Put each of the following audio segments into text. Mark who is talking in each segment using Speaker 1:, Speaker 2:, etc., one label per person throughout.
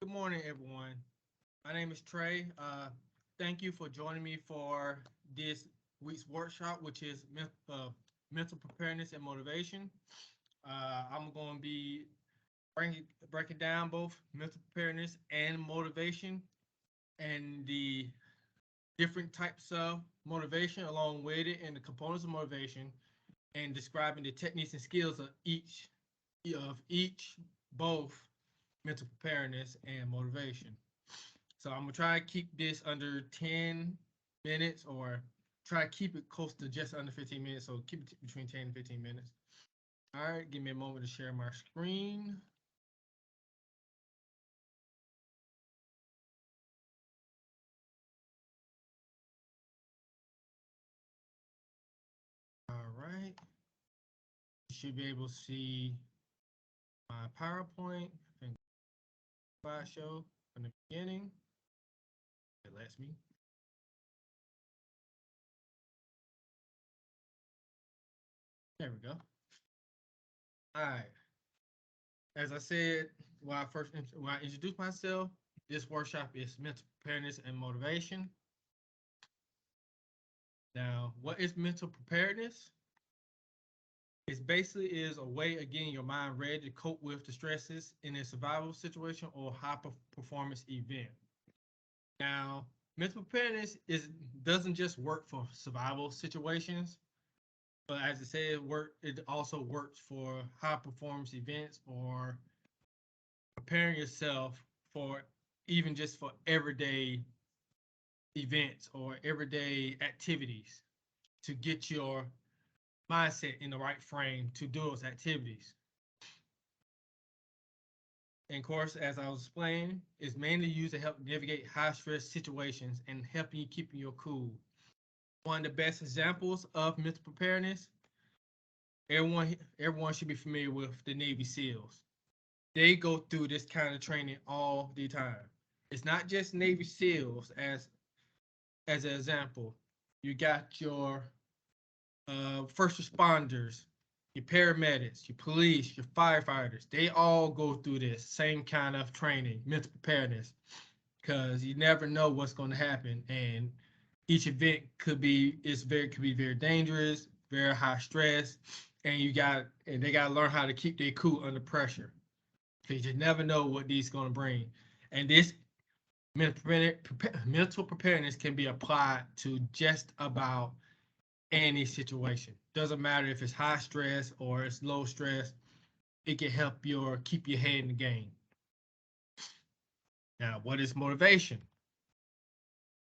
Speaker 1: Good morning, everyone. My name is Trey. Thank you for joining me for this week's workshop, which is mental preparedness and motivation. I'm going to be breaking down both mental preparedness and motivation and the different types of motivation along with it and the components of motivation and describing the techniques and skills of each both mental preparedness and motivation. So I'm gonna try to keep this under 10 minutes or try to keep it close to just under 15 minutes. So keep it between 10 and 15 minutes. All right, give me a moment to share my screen. All right, you should be able to see my PowerPoint and slideshow from the beginning. It lets me. There we go. All right. As I said, when I introduced myself, this workshop is mental preparedness and motivation. Now, what is mental preparedness? It basically is a way of getting your mind ready to cope with the stresses in a survival situation or high performance event. Now, mental preparedness doesn't just work for survival situations, but as I said, it also works for high performance events or preparing yourself for even just for everyday events or everyday activities to get your mindset in the right frame to do those activities. And of course, as I was explaining, it's mainly used to help navigate high stress situations and helping you keeping your cool. One of the best examples of mental preparedness, everyone should be familiar with the Navy SEALs. They go through this kind of training all the time. It's not just Navy SEALs as an example. You got your first responders, your paramedics, your police, your firefighters. They all go through this same kind of training, mental preparedness, because you never know what's going to happen, and each event could be very dangerous, very high stress, and they got to learn how to keep their cool under pressure, because you never know what these going to bring. And this mental preparedness can be applied to just about any situation. Doesn't matter if it's high stress or it's low stress. It can help keep your head in the game. Now, what is motivation?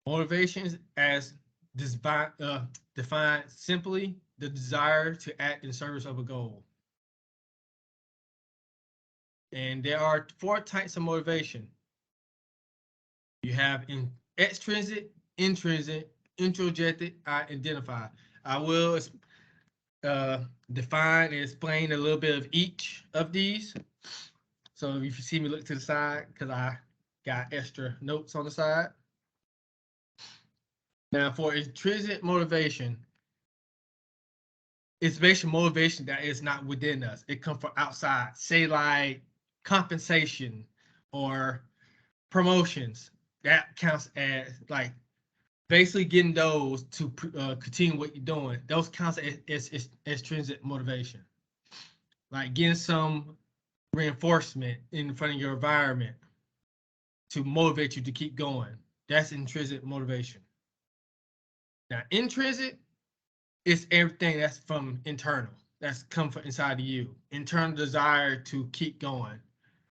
Speaker 1: Motivation is defined simply the desire to act in service of a goal. And there are 4 types of motivation. You have extrinsic, intrinsic, introjected, identified. I will define and explain a little bit of each of these. So if you see me look to the side, because I got extra notes on the side. Now, for intrinsic motivation, it's basically motivation that is not within us. It comes from outside, say like compensation or promotions. That counts as like basically getting those to continue what you're doing. Those counts as extrinsic motivation. Like getting some reinforcement in front of your environment to motivate you to keep going. That's intrinsic motivation. Now, intrinsic is everything that's from internal. That's come from inside of you. Internal desire to keep going.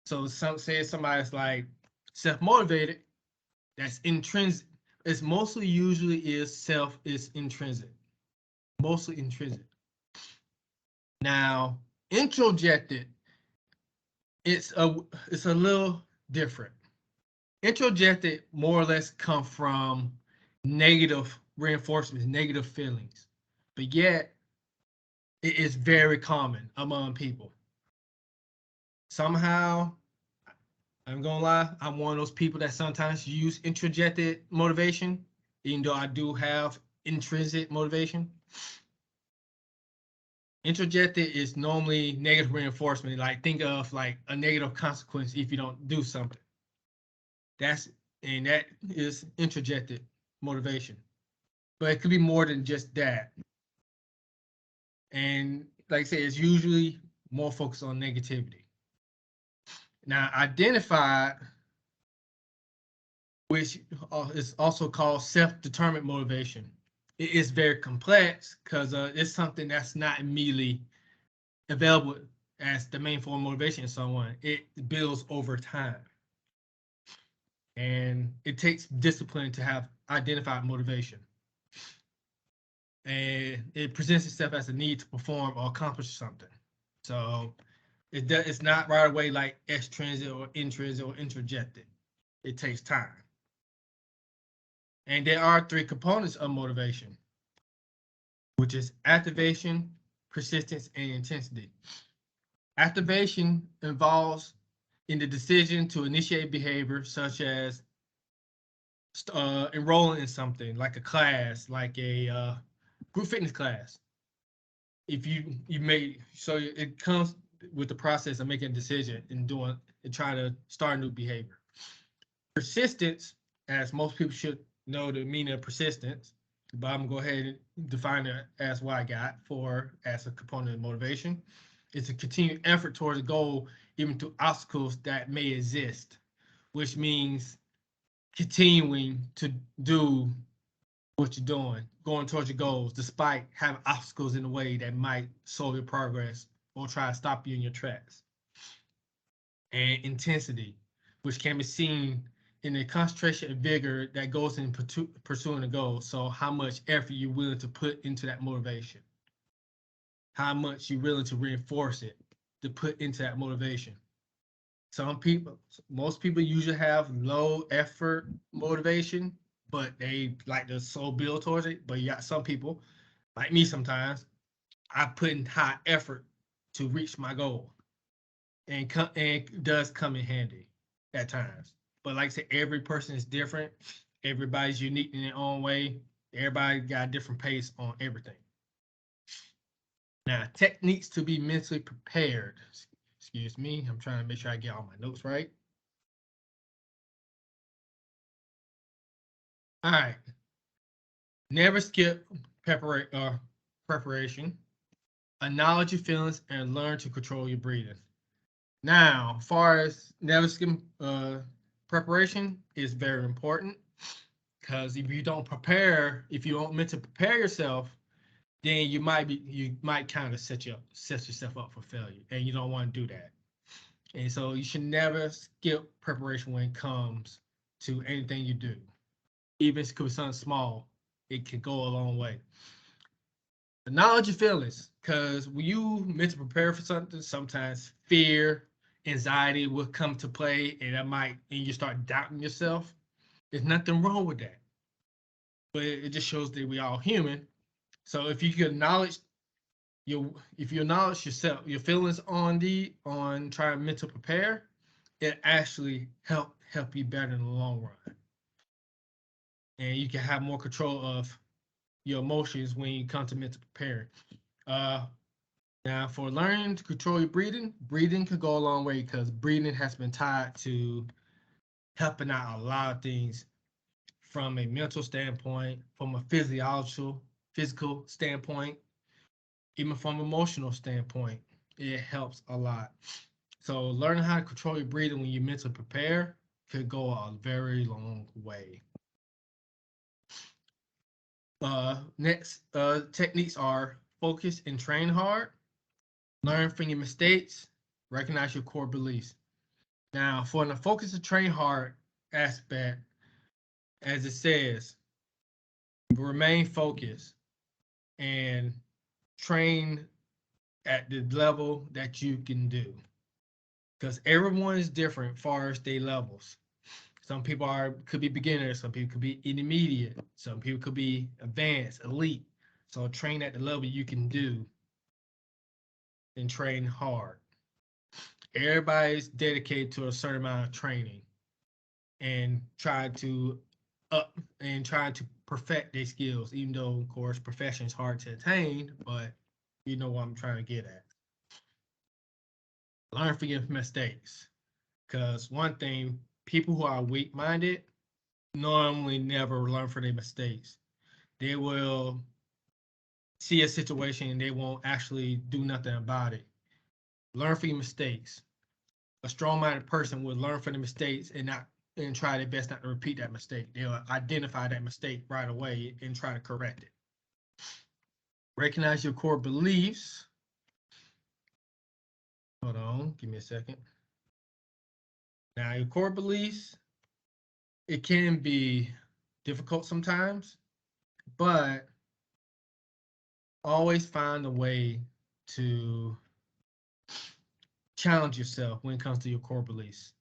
Speaker 1: So say somebody's like self-motivated, that's intrinsic. It's mostly usually is intrinsic. Mostly intrinsic. Now, introjected, it's a little different. Introjected more or less come from negative reinforcements, negative feelings, but yet it is very common among people. Somehow, I'm gonna lie, I'm one of those people that sometimes use introjected motivation, even though I do have intrinsic motivation. Introjected is normally negative reinforcement. Like think of like a negative consequence if you don't do something. That is introjected motivation. But it could be more than just that. And like I said, it's usually more focused on negativity. Now, identified, which is also called self-determined motivation. It is very complex because it's something that's not immediately available as the main form of motivation in someone. It builds over time. And it takes discipline to have identified motivation. And it presents itself as a need to perform or accomplish something. So it's not right away like extrinsic or intrinsic or introjected. It takes time. And there are three components of motivation, which is activation, persistence, and intensity. Activation involves in the decision to initiate behavior such as enrolling in something like a class, like a group fitness class. If you make so it comes with the process of making a decision and trying to start a new behavior. Persistence, as most people should know the meaning of persistence, but I'm gonna go ahead and define it as what I got for as a component of motivation. It's a continued effort towards a goal, even through obstacles that may exist, which means continuing to do what you're doing, going towards your goals, despite having obstacles in the way that might slow your progress or try to stop you in your tracks. And intensity, which can be seen in the concentration and vigor that goes in pursuing a goal. So how much effort you're willing to put into that motivation, how much you're willing to reinforce it, to put into that motivation. Most people usually have low effort motivation, but they like to slow build towards it. But you got some people, like me sometimes, I put in high effort to reach my goal. And it does come in handy at times. But like I said, every person is different. Everybody's unique in their own way. Everybody got a different pace on everything. Now, techniques to be mentally prepared. Excuse me, I'm trying to make sure I get all my notes right. All right. Never skip preparation. Acknowledge your feelings and learn to control your breathing. Now, as far as never skip preparation is very important because if you don't prepare, if you don't meant to prepare yourself, then you might kind of set yourself up for failure, and you don't want to do that. And so you should never skip preparation when it comes to anything you do, even if it could be something small. It can go a long way. Acknowledge your feelings, because when you meant to prepare for something, sometimes fear, anxiety will come to play, and you start doubting yourself. There's nothing wrong with that, but it just shows that we all human. So if you can acknowledge if you acknowledge yourself, your feelings on trying mental prepare, it actually help you better in the long run, and you can have more control of your emotions when you come to mental preparing. Uh, Now, for learning to control your breathing, breathing could go a long way because breathing has been tied to helping out a lot of things from a mental standpoint, from a physical standpoint, even from an emotional standpoint. It helps a lot. So learning how to control your breathing when you mentally prepare could go a very long way. Next techniques are focus and train hard, learn from your mistakes, recognize your core beliefs. Now, for the focus and train hard aspect, as it says, remain focused and train at the level that you can do. Because everyone is different as far as their levels. Some people could be beginners, some people could be intermediate, some people could be advanced, elite. So train at the level you can do and train hard. Everybody's dedicated to a certain amount of training and trying to perfect their skills, even though of course perfection is hard to attain, but you know what I'm trying to get at. Learn from your mistakes. Because one thing people who are weak-minded normally never learn from their mistakes. They will see a situation and they won't actually do nothing about it. Learn from your mistakes. A strong-minded person will learn from the mistakes and try their best not to repeat that mistake. They'll identify that mistake right away and try to correct it. Recognize your core beliefs. Hold on, give me a second. Now, your core beliefs, it can be difficult sometimes, but always find a way to challenge yourself when it comes to your core beliefs.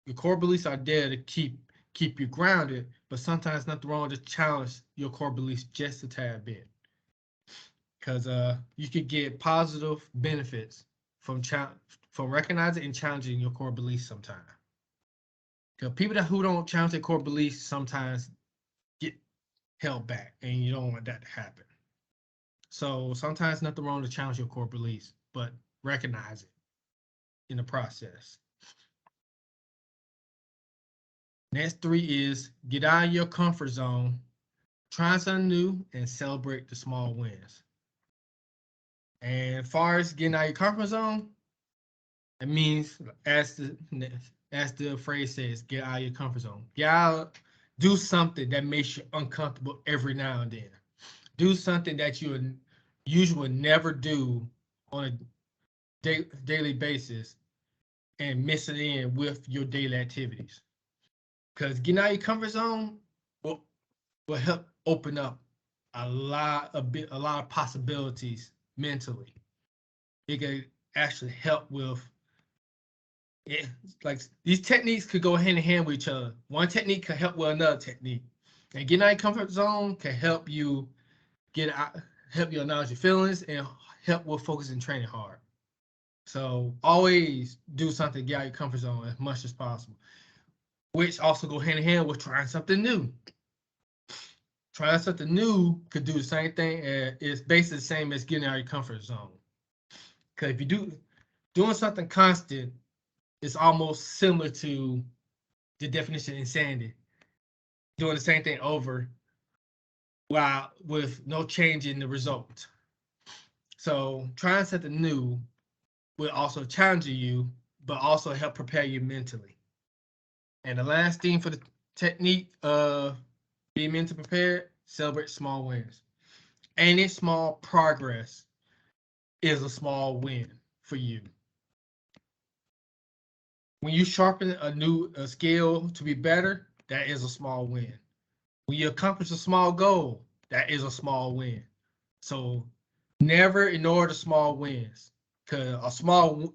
Speaker 1: Your core beliefs are there to keep you grounded, but sometimes nothing wrong to challenge your core beliefs just a tad bit. Because you could get positive benefits from recognizing and challenging your core beliefs sometimes. Because people who don't challenge their core beliefs sometimes get held back, and you don't want that to happen. So sometimes nothing wrong to challenge your core beliefs, but recognize it in the process. Next 3 is get out of your comfort zone, try something new, and celebrate the small wins. And as far as getting out of your comfort zone, it means, as the phrase says, get out of your comfort zone. Get out, do something that makes you uncomfortable every now and then. Do something that you usually never do on a daily basis and mix it in with your daily activities. Because getting out of your comfort zone will help open up a lot of possibilities mentally. It can actually help with it. Like, these techniques could go hand in hand with each other. One technique could help with another technique. And getting out of your comfort zone can help you help you acknowledge your feelings and help with focus and training hard. So always do something to get out of your comfort zone as much as possible, which also go hand in hand with trying something new. Trying something new could do the same thing. It's basically the same as getting out of your comfort zone. Because if you doing something constant, it's almost similar to the definition of insanity. Doing the same thing over while with no change in the result. So trying something new will also challenge you, but also help prepare you mentally. And the last thing for the technique of being mentally prepared, celebrate small wins. Any small progress is a small win for you. When you sharpen a skill to be better, that is a small win. When you accomplish a small goal, that is a small win. So never ignore the small wins, because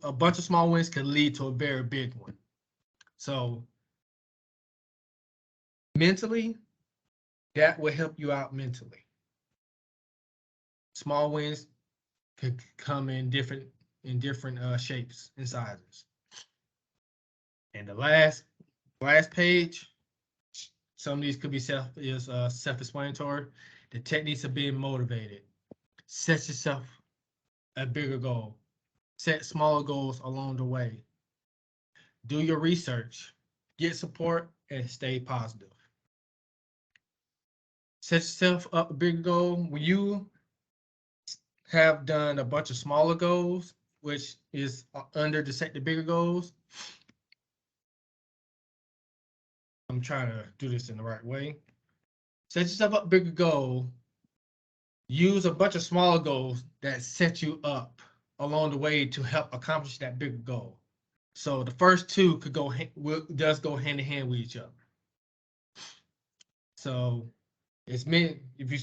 Speaker 1: a bunch of small wins can lead to a very big one. So mentally, that will help you out mentally. Small wins could come in different shapes and sizes. And the last page, some of these could be self-explanatory. The techniques of being motivated. Set yourself a bigger goal. Set smaller goals along the way. Do your research. Get support and stay positive. Set yourself up a bigger goal. When you have done a bunch of smaller goals, which is under the set the bigger goals. I'm trying to do this in the right way. Set yourself up a bigger goal. Use a bunch of smaller goals that set you up along the way to help accomplish that bigger goal. So the first two does go hand in hand with each other. So if you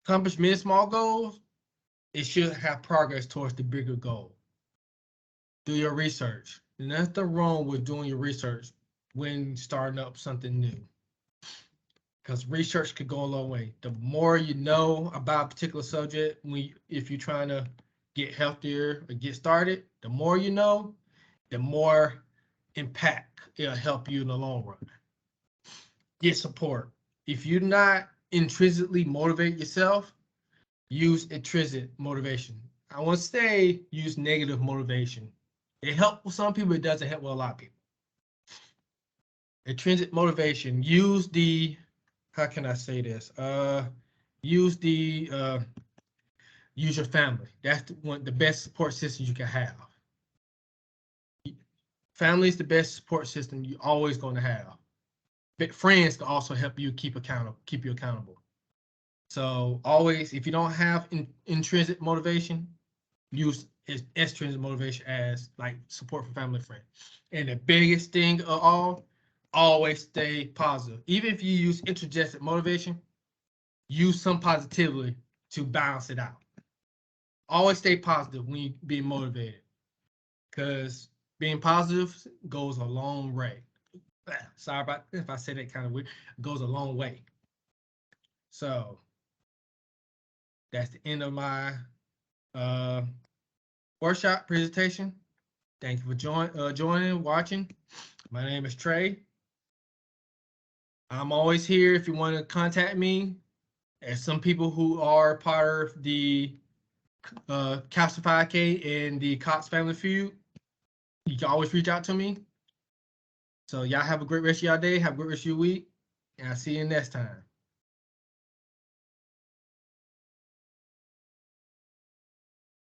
Speaker 1: accomplish many small goals, it should have progress towards the bigger goal. Do your research. And that's the wrong with doing your research when starting up something new. Because research could go a long way. The more you know about a particular subject, if you're trying to get healthier or get started, the more you know, the more impact it'll help you in the long run. Get support. If you're not intrinsically motivate yourself, use intrinsic motivation. I want to say use negative motivation. It helps with some people, it doesn't help with a lot of people. intrinsic motivation. Use the, how can I say this? Use the use your family. That's the best support system you can have. Family is the best support system you're always going to have. But friends can also help you keep you accountable. So always, if you don't have intrinsic motivation, use extrinsic motivation as like support from family and friends. And the biggest thing of all, always stay positive. Even if you use intrinsic motivation, use some positivity to balance it out. Always stay positive when you being motivated, because being positive goes a long way. Sorry about if I said that kind of weird. It goes a long way. So that's the end of my workshop presentation. Thank you for joining, watching. My name is Trey. I'm always here if you want to contact me. As some people who are part of the Castle 5K and the Cox Family Feud, you can always reach out to me. So y'all have a great rest of your day. Have a great rest of your week. And I'll see you next time.